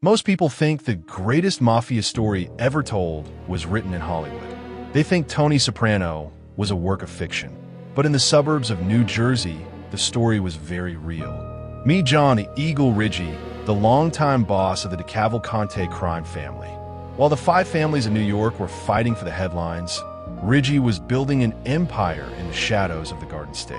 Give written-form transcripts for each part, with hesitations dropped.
Most people think the greatest mafia story ever told was written in Hollywood. They think Tony Soprano was a work of fiction. But in the suburbs of New Jersey, the story was very real. Meet John Riggi, the longtime boss of the DeCavalcante crime family. While the five families of New York were fighting for the headlines, Riggi was building an empire in the shadows of the Garden State.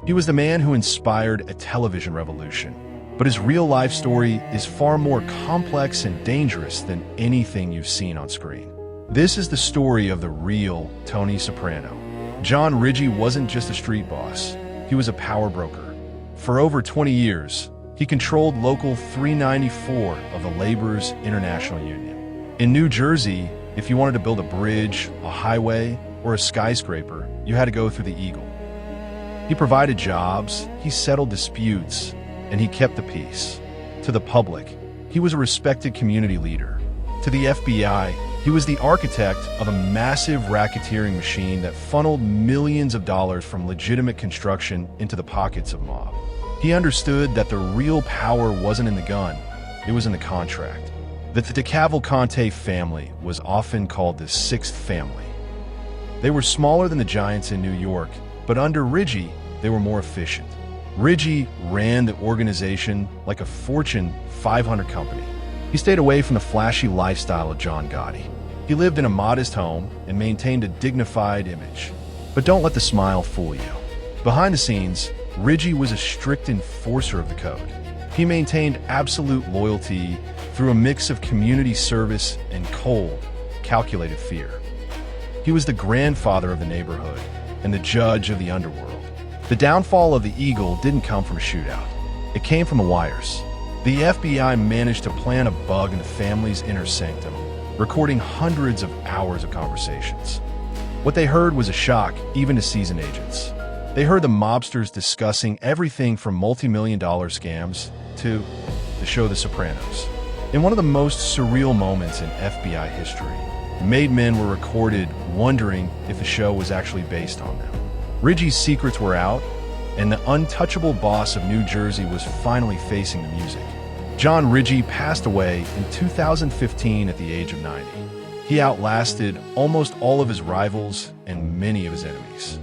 He was the man who inspired a television revolution. But his real-life story is far more complex and dangerous than anything you've seen on screen. This is the story of the real Tony Soprano. John Riggi wasn't just a street boss. He was a power broker. For over 20 years, he controlled Local 394 of the Laborers International Union. In New Jersey, if you wanted to build a bridge, a highway, or a skyscraper, you had to go through the Eagle. He provided jobs, he settled disputes, and he kept the peace. To the public, he was a respected community leader. To the FBI, he was the architect of a massive racketeering machine that funneled millions of dollars from legitimate construction into the pockets of mob. He understood that the real power wasn't in the gun, it was in the contract. That the DeCavalcante family was often called the Sixth Family. They were smaller than the giants in New York, but under Riggi, they were more efficient. Riggi ran the organization like a Fortune 500 company. He stayed away from the flashy lifestyle of John Gotti. He lived in a modest home and maintained a dignified image. But don't let the smile fool you. Behind the scenes, Riggi was a strict enforcer of the code. He maintained absolute loyalty through a mix of community service and cold, calculated fear. He was the grandfather of the neighborhood and the judge of the underworld. The downfall of the Eagle didn't come from a shootout. It came from the wires. The FBI managed to plant a bug in the family's inner sanctum, recording hundreds of hours of conversations. What they heard was a shock, even to seasoned agents. They heard the mobsters discussing everything from multi-million-dollar scams to the show The Sopranos. In one of the most surreal moments in FBI history, made men were recorded wondering if the show was actually based on them. Riggi's secrets were out, and the untouchable boss of New Jersey was finally facing the music. John Riggi passed away in 2015 at the age of 90. He outlasted almost all of his rivals and many of his enemies.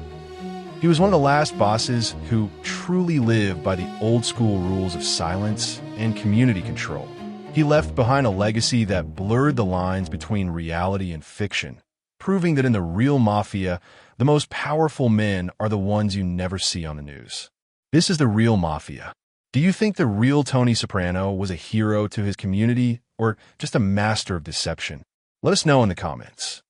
He was one of the last bosses who truly lived by the old-school rules of silence and community control. He left behind a legacy that blurred the lines between reality and fiction, proving that in the real mafia, the most powerful men are the ones you never see on the news. This is the real mafia. Do you think the real Tony Soprano was a hero to his community or just a master of deception? Let us know in the comments.